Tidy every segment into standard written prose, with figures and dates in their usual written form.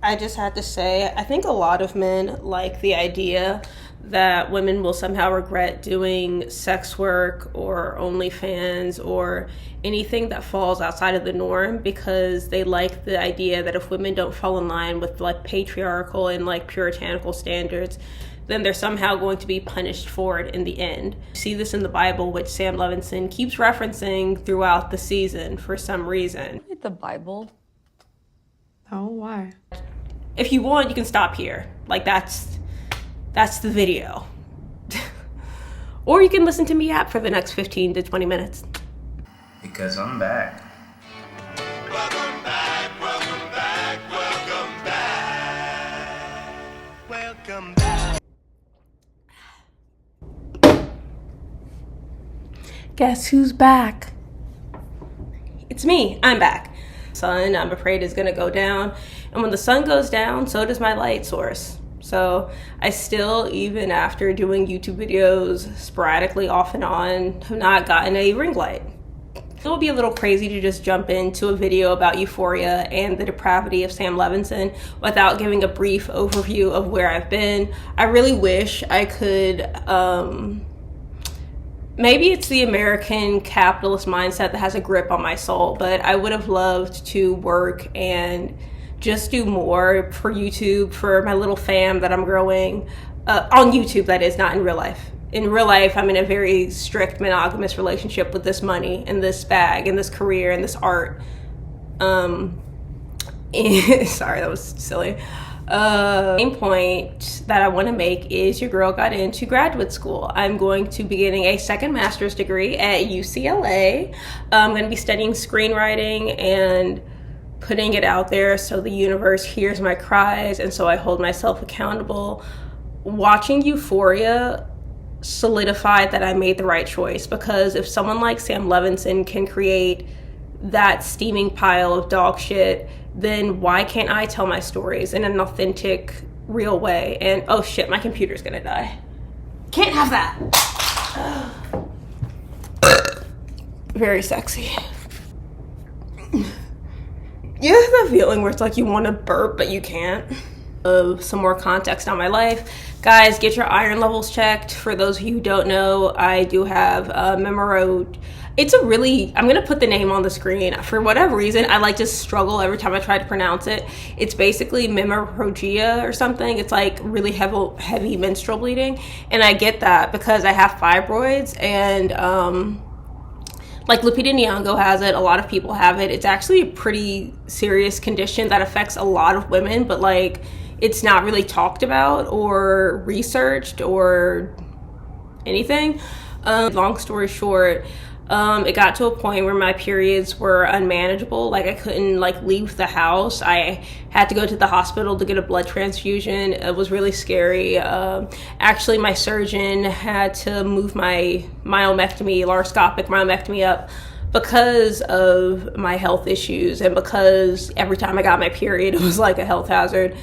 I just had to say, I think a lot of men like the idea that women will somehow regret doing sex work or OnlyFans or anything that falls outside of the norm, because they like the idea that if women don't fall in line with like patriarchal and like puritanical standards, then they're somehow going to be punished for it in the end. You see this in the Bible, which Sam Levinson keeps referencing throughout the season for some reason. The Bible? Oh, why? If you want, you can stop here. Like, that's the video. Or you can listen to me yap for the next 15 to 20 minutes. Because I'm back. Welcome back, welcome back, welcome back. Welcome back. Guess who's back? It's me. I'm back. Sun, I'm afraid, is gonna go down. And when the sun goes down, so does my light source. So I still, even after doing YouTube videos sporadically off and on, have not gotten a ring light. It would be a little crazy to just jump into a video about Euphoria and the depravity of Sam Levinson without giving a brief overview of where I've been. I really wish I could, maybe it's the American capitalist mindset that has a grip on my soul, but I would have loved to work and just do more for YouTube, for my little fam that I'm growing, on YouTube, that is, not in real life. In real life, I'm in a very strict monogamous relationship with this money and this bag and this career and this art. Sorry, that was silly. Main point that I want to make is your girl got into graduate school. I'm going to be getting a second master's degree at UCLA. I'm going to be studying screenwriting and putting it out there so the universe hears my cries and so I hold myself accountable. Watching Euphoria solidified that I made the right choice, because if someone like Sam Levinson can create that steaming pile of dog shit, then why can't I tell my stories in an authentic, real way? And oh shit, my computer's gonna die. Can't have that. Very sexy. You have that feeling where it's like you want to burp but you can't. Some more context on my life. Guys, get your iron levels checked. For those of you who don't know, I do have it's a really, I'm gonna put the name on the screen. For whatever reason, I like to struggle every time I try to pronounce it. It's basically menorrhagia or something. It's like really heavy menstrual bleeding. And I get that because I have fibroids, and like Lupita Nyong'o has it, a lot of people have it. It's actually a pretty serious condition that affects a lot of women, but like it's not really talked about or researched or anything. Long story short, it got to a point where my periods were unmanageable. Like I couldn't like leave the house. I had to go to the hospital to get a blood transfusion. It was really scary. Actually, my surgeon had to move my laparoscopic myomectomy up because of my health issues and because every time I got my period, it was like a health hazard.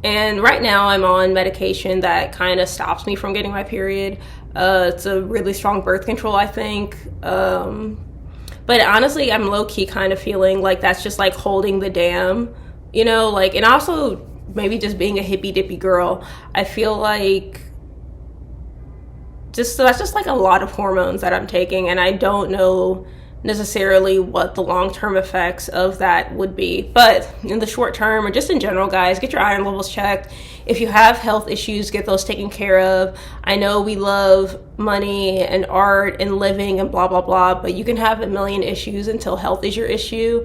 And right now I'm on medication that kind of stops me from getting my period. It's a really strong birth control, I think. But honestly, I'm low-key kind of feeling like that's just like holding the dam, you know, like, and also maybe just being a hippy-dippy girl. I feel like that's just like a lot of hormones that I'm taking, and I don't know necessarily what the long-term effects of that would be. But in the short term, or just in general, guys, get your iron levels checked. If you have health issues, get those taken care of. I know we love money and art and living and blah, blah, blah, but you can have a million issues until health is your issue,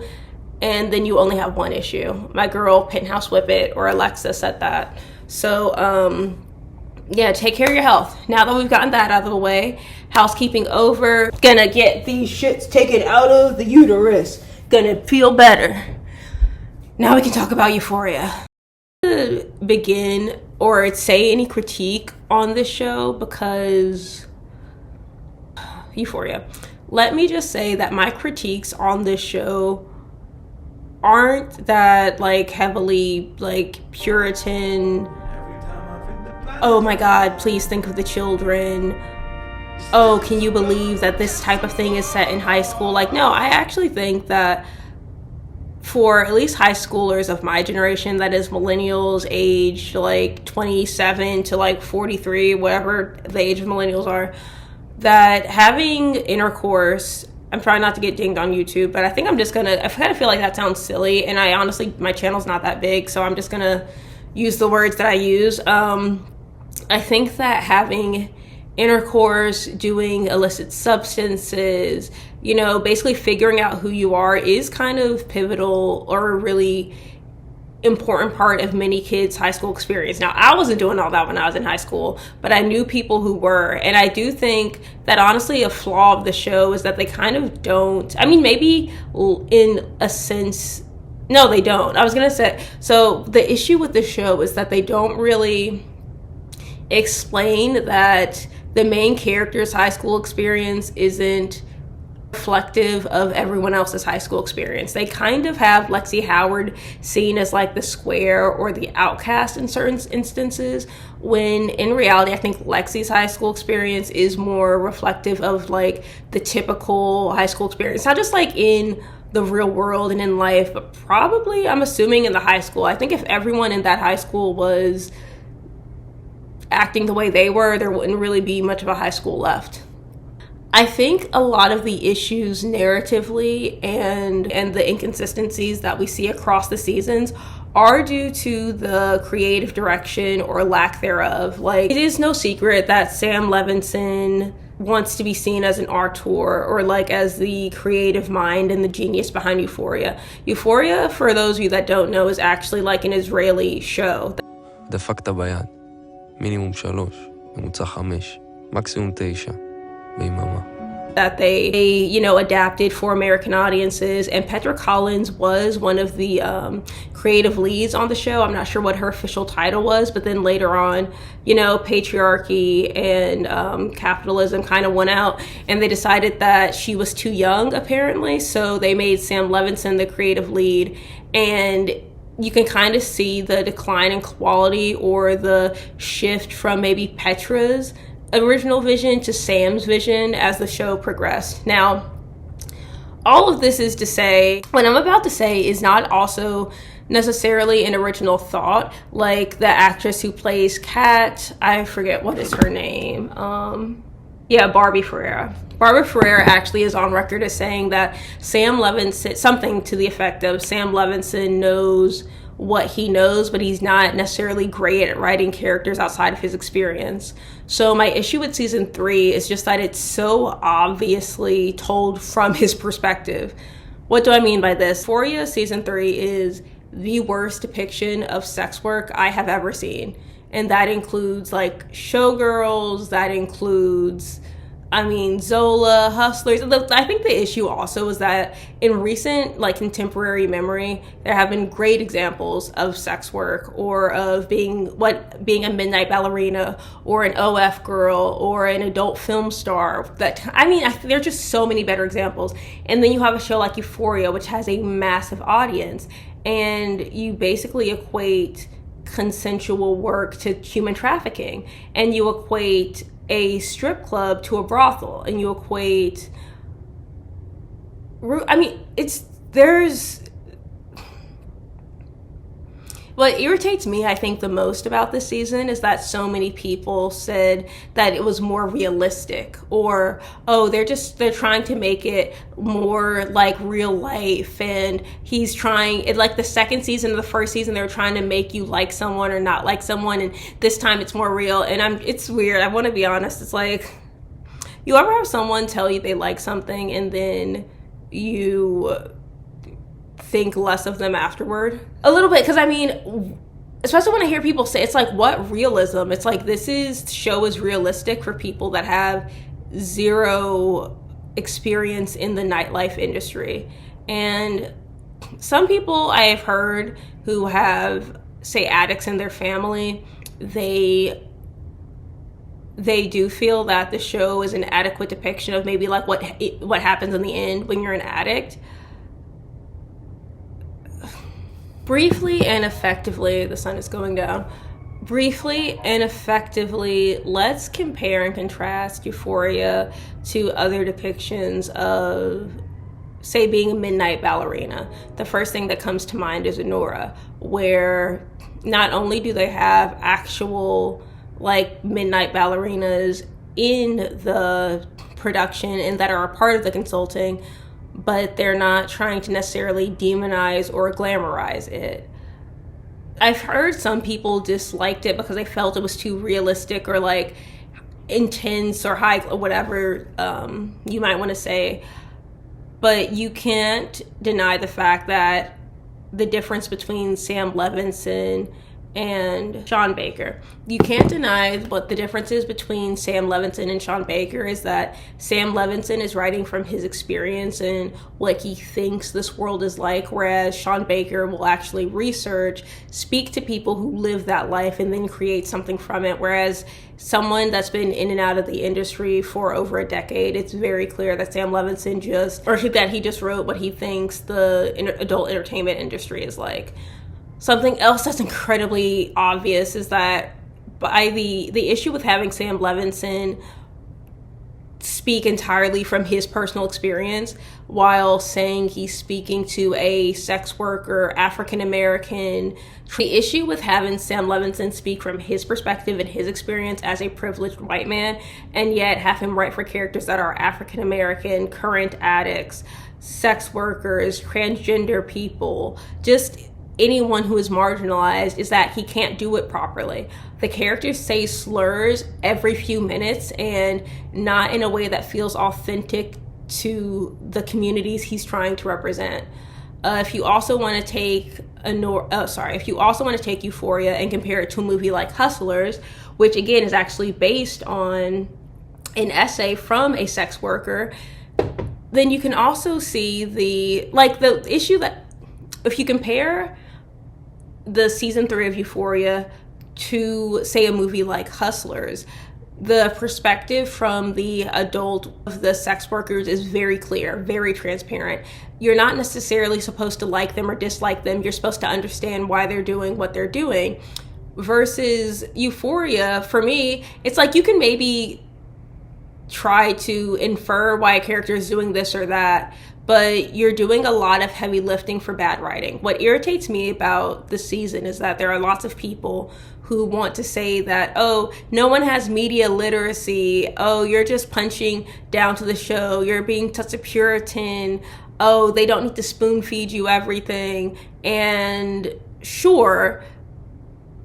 and then you only have one issue. My girl, Penthouse Whippet, or Alexa said that. So, yeah, take care of your health. Now that we've gotten that out of the way, housekeeping over. Gonna get these shits taken out of the uterus. Gonna feel better. Now we can talk about Euphoria. To begin or say any critique on this show, because Euphoria. Let me just say that my critiques on this show aren't that like heavily like Puritan, oh my god, please think of the children, oh, can you believe that this type of thing is set in high school? Like, no, I actually think that for at least high schoolers of my generation, that is millennials aged like 27 to like 43, whatever the age of millennials are, that having intercourse, I'm trying not to get dinged on YouTube, but I think I kind of feel like that sounds silly, and I honestly, my channel's not that big, so I'm just gonna use the words that I use. I think that having intercourse, doing illicit substances, you know, basically figuring out who you are is kind of pivotal or a really important part of many kids' high school experience. Now, I wasn't doing all that when I was in high school, but I knew people who were. And I do think that honestly a flaw of the show is that they kind of don't, I mean, maybe in a sense, no, they don't. I was going to say, so the issue with the show is that they don't really explain that the main character's high school experience isn't reflective of everyone else's high school experience. They kind of have Lexi Howard seen as like the square or the outcast in certain instances, when in reality I think Lexi's high school experience is more reflective of like the typical high school experience, not just like in the real world and in life, but probably, I'm assuming, in the high school. I think if everyone in that high school was acting the way they were, there wouldn't really be much of a high school left. I think a lot of the issues narratively and the inconsistencies that we see across the seasons are due to the creative direction or lack thereof. Like, it is no secret that Sam Levinson wants to be seen as an auteur or like as the creative mind and the genius behind Euphoria. Euphoria, for those of you that don't know, is actually like an Israeli show. דפקת ביד. מינימום 3, ממוצע 5, מקסימום 9, ביממה. That they, you know, adapted for American audiences, and Petra Collins was one of the creative leads on the show. I'm not sure what her official title was, but then later on, you know, patriarchy and capitalism kind of went out, and they decided that she was too young, apparently, so they made Sam Levinson the creative lead, and you can kind of see the decline in quality or the shift from maybe Petra's original vision to Sam's vision as the show progressed. Now, all of this is to say, what I'm about to say is not also necessarily an original thought. Like the actress who plays Kat, I forget what is her name. Barbie Ferreira. Barbara Ferreira actually is on record as saying that Sam Levinson, something to the effect of Sam Levinson knows what he knows, but he's not necessarily great at writing characters outside of his experience. So my issue with season 3 is just that it's so obviously told from his perspective. What do I mean by this? Euphoria season 3 is the worst depiction of sex work I have ever seen. And that includes like Showgirls, that includes, Zola, Hustlers. I think the issue also is that in recent, like, contemporary memory, there have been great examples of sex work or of being a midnight ballerina or an OF girl or an adult film star. There are just so many better examples. And then you have a show like Euphoria, which has a massive audience, and you basically equate consensual work to human trafficking, and you equate a strip club to a brothel, and you equate, what irritates me, I think, the most about this season is that so many people said that it was more realistic, or, they're trying to make it more like real life, and he's trying, like the second season of the first season, they were trying to make you like someone or not like someone, and this time it's more real, and it's weird. I want to be honest. It's like, you ever have someone tell you they like something, and then you think less of them afterward? A little bit, because especially when I hear people say, it's like, what realism? It's like, show is realistic for people that have zero experience in the nightlife industry. And some people I have heard who have, say, addicts in their family, they do feel that the show is an adequate depiction of maybe like what happens in the end when you're an addict. Briefly and effectively, the sun is going down. Briefly and effectively, let's compare and contrast Euphoria to other depictions of say, being a midnight ballerina, the first thing that comes to mind is Anora, where not only do they have actual like midnight ballerinas in the production and that are a part of the consulting, but they're not trying to necessarily demonize or glamorize it. I've heard some people disliked it because they felt it was too realistic or like intense or high, or whatever you might want to say. But you can't deny the fact that the difference between Sam Levinson and Sean Baker. You can't deny what the difference is between Sam Levinson and Sean Baker is that Sam Levinson is writing from his experience and what he thinks this world is like, whereas Sean Baker will actually research, speak to people who live that life, and then create something from it. Whereas someone that's been in and out of the industry for over a decade, it's very clear that Sam Levinson that he just wrote what he thinks the adult entertainment industry is like. Something else that's incredibly obvious is that by the issue with having Sam Levinson speak entirely from his personal experience while saying he's speaking to a sex worker, African American. The issue with having Sam Levinson speak from his perspective and his experience as a privileged white man, and yet have him write for characters that are African American, current addicts, sex workers, transgender people, just anyone who is marginalized, is that he can't do it properly. The characters say slurs every few minutes and not in a way that feels authentic to the communities he's trying to represent. If you also want to take Euphoria and compare it to a movie like Hustlers, which again is actually based on an essay from a sex worker, then you can also see the issue that if you compare the season 3 of Euphoria to, say, a movie like Hustlers, the perspective from the adult of the sex workers is very clear, very transparent. You're not necessarily supposed to like them or dislike them. You're supposed to understand why they're doing what they're doing. Versus Euphoria, for me, it's like you can maybe try to infer why a character is doing this or that, but you're doing a lot of heavy lifting for bad writing. What irritates me about the season is that there are lots of people who want to say that, oh, no one has media literacy, oh, you're just punching down to the show, you're being such a Puritan, oh, they don't need to spoon feed you everything. And sure,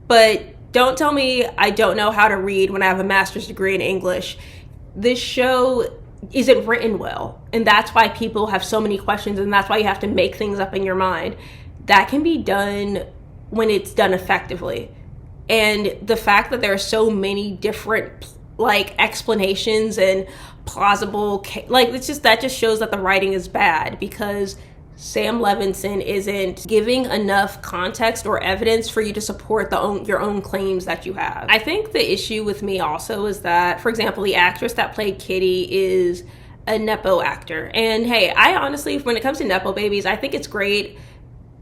but don't tell me I don't know how to read when I have a master's degree in English. This show isn't written well, and that's why people have so many questions, and that's why you have to make things up in your mind. That can be done when it's done effectively. And the fact that there are so many different explanations and plausible that just shows that the writing is bad, because Sam Levinson isn't giving enough context or evidence for you to support your own claims that you have. I think the issue with me also is that, for example, the actress that played Kitty is a Nepo actor. And hey, I honestly, when it comes to Nepo babies, I think it's great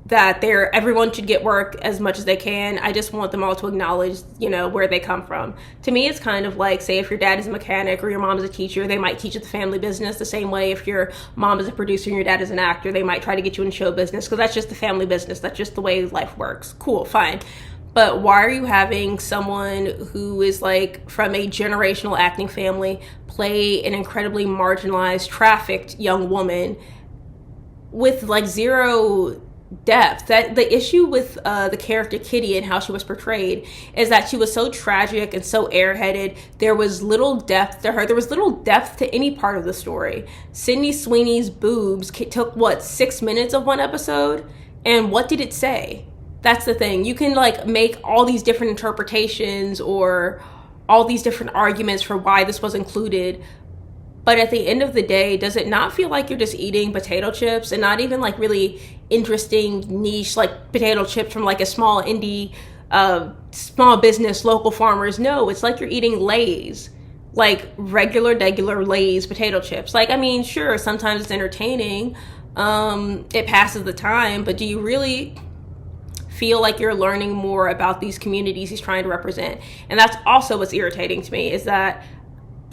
that everyone should get work as much as they can. I just want them all to acknowledge, where they come from. To me, it's kind of like, say, if your dad is a mechanic or your mom is a teacher, they might teach you the family business. The same way, if your mom is a producer and your dad is an actor, they might try to get you in show business, because that's just the family business. That's just the way life works. Cool, fine. But why are you having someone who is from a generational acting family play an incredibly marginalized, trafficked young woman with zero depth? That the issue with the character Kitty and how she was portrayed is that she was so tragic and so airheaded. There was little depth to her. There was little depth to any part of the story. Sydney Sweeney's boobs took 6 minutes of one episode, and what did it say? That's the thing. You can make all these different interpretations or all these different arguments for why this was included, but at the end of the day, does it not feel like you're just eating potato chips, and not even really interesting niche potato chips from a small indie small business local farmers? No, it's like you're eating Lay's, regular Lay's potato chips. Sure, sometimes it's entertaining, it passes the time, but do you really feel like you're learning more about these communities he's trying to represent? And that's also what's irritating to me, is that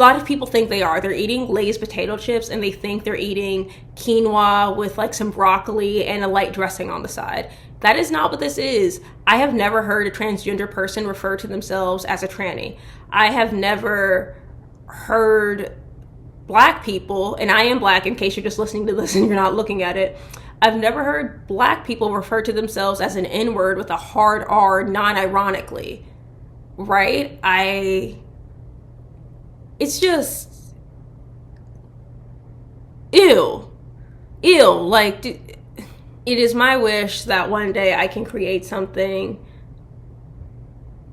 lot of people think they are. They're eating Lay's potato chips and they think they're eating quinoa with like some broccoli and a light dressing on the side. That is not what this is. I have never heard a transgender person refer to themselves as a tranny. I have never heard Black people, and I am Black in case you're just listening to this and you're not looking at it, I've never heard Black people refer to themselves as an N-word with a hard R non-ironically, right? It's just, ew, like, it is my wish that one day I can create something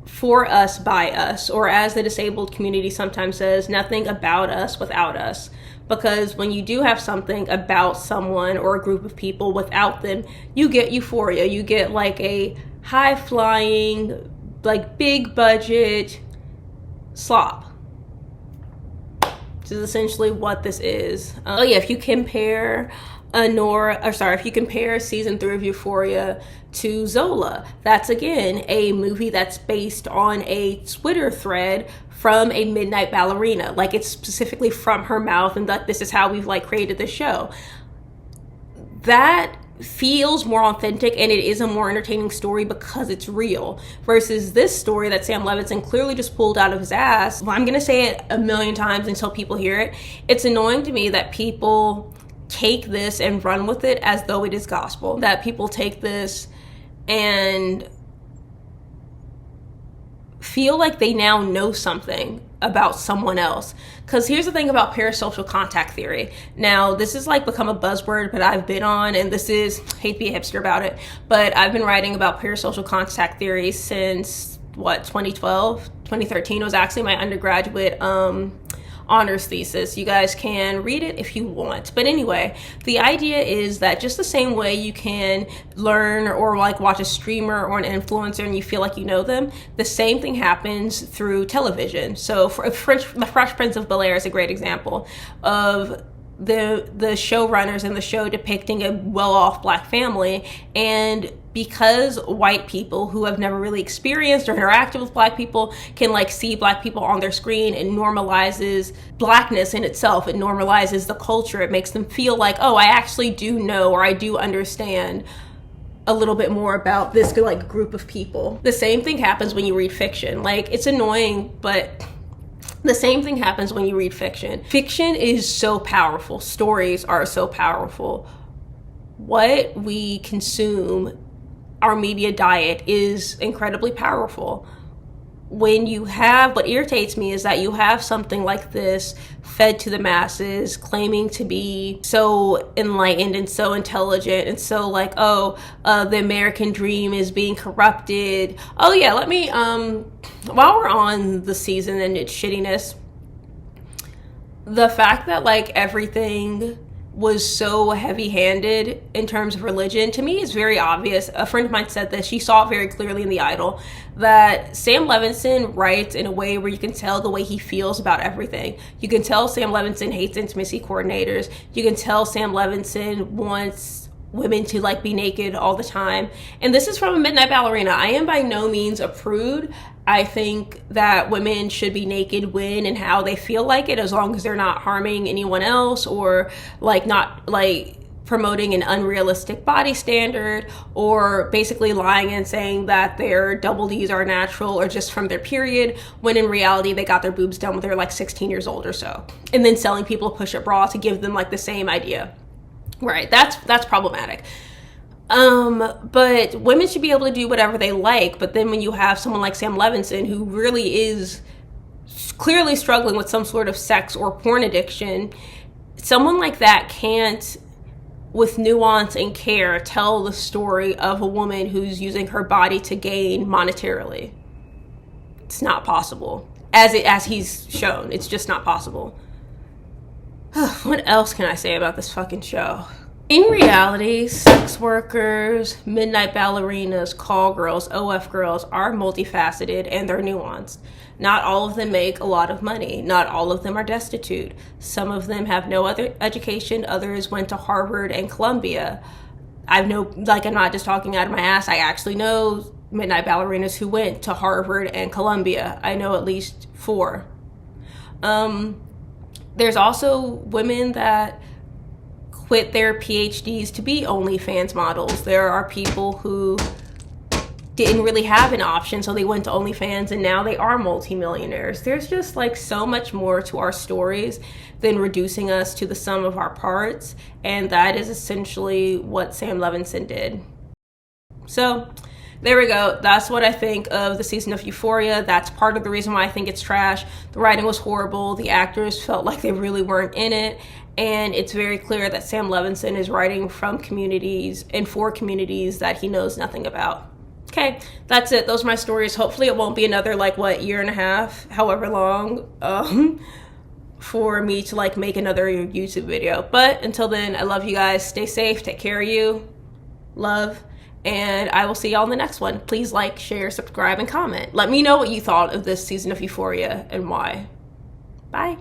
for us, by us, or as the disabled community sometimes says, nothing about us without us. Because when you do have something about someone or a group of people without them, you get euphoria. You get like a high-flying, like big budget slop. This is essentially what this is. If you compare if you compare season 3 of Euphoria to Zola, that's again a movie that's based on a Twitter thread from a midnight ballerina. Like, it's specifically from her mouth, and that this is how we've like created the show. That feels more authentic, and it is a more entertaining story because it's real, versus this story that Sam Levinson clearly just pulled out of his ass. Well, I'm gonna say it a million times until people hear it. It's annoying to me that people take this and run with it as though it is gospel, that people take this and feel like they now know something about someone else. Because here's the thing about parasocial contact theory. Now, this has like become a buzzword, but I've been on, and this is, hate to be a hipster about it, but I've been writing about parasocial contact theory since 2013 was actually my undergraduate honors thesis. You guys can read it if you want. But anyway, the idea is that just the same way you can learn or like watch a streamer or an influencer and you feel like you know them, the same thing happens through television. So The Fresh Prince of Bel-Air is a great example of the showrunners in the show depicting a well-off Black family, and because white people who have never really experienced or interacted with Black people can like see Black people on their screen, it normalizes Blackness in itself. It normalizes the culture. It makes them feel like, oh, I actually do know, or I do understand a little bit more about this like group of people. The same thing happens when you read fiction. Like, it's annoying, but the same thing happens when you read fiction. Fiction is so powerful. Stories are so powerful. What we consume, our media diet, is incredibly powerful. What irritates me is that you have something like this fed to the masses, claiming to be so enlightened and so intelligent and so like, the American dream is being corrupted. Oh yeah, let me, while we're on the season and its shittiness, the fact that like everything was so heavy-handed in terms of religion, to me is very obvious. A friend of mine said this, she saw it very clearly in The Idol, that Sam Levinson writes in a way where you can tell the way he feels about everything. You can tell Sam Levinson hates intimacy coordinators. You can tell Sam Levinson wants women to like be naked all the time. And this is from a midnight ballerina. I am by no means a prude. I think that women should be naked when and how they feel like it, as long as they're not harming anyone else or like not like promoting an unrealistic body standard, or basically lying and saying that their double Ds are natural or just from their period, when in reality they got their boobs done when they're like 16 years old or so, and then selling people a push-up bra to give them like the same idea. Right, that's problematic. But women should be able to do whatever they like. But then when you have someone like Sam Levinson, who really is clearly struggling with some sort of sex or porn addiction, someone like that can't, with nuance and care, tell the story of a woman who's using her body to gain monetarily. It's not possible. As he's shown, it's just not possible. What else can I say about this fucking show? In reality, sex workers, midnight ballerinas, call girls, OF girls are multifaceted and they're nuanced. Not all of them make a lot of money. Not all of them are destitute. Some of them have no other education. Others went to Harvard and Columbia. I'm not just talking out of my ass. I actually know midnight ballerinas who went to Harvard and Columbia. I know at least 4. There's also women that quit their PhDs to be OnlyFans models. There are people who didn't really have an option, so they went to OnlyFans and now they are multimillionaires. There's just like so much more to our stories than reducing us to the sum of our parts, and that is essentially what Sam Levinson did. So there we go. That's what I think of the season of Euphoria. That's part of the reason why I think it's trash. The writing was horrible. The actors felt like they really weren't in it. And it's very clear that Sam Levinson is writing from communities and for communities that he knows nothing about. Okay, that's it. Those are my stories. Hopefully it won't be another year and a half, however long, for me to make another YouTube video. But until then, I love you guys. Stay safe. Take care of you. Love. And I will see y'all in the next one. Please like, share, subscribe, and comment. Let me know what you thought of this season of Euphoria and why. Bye.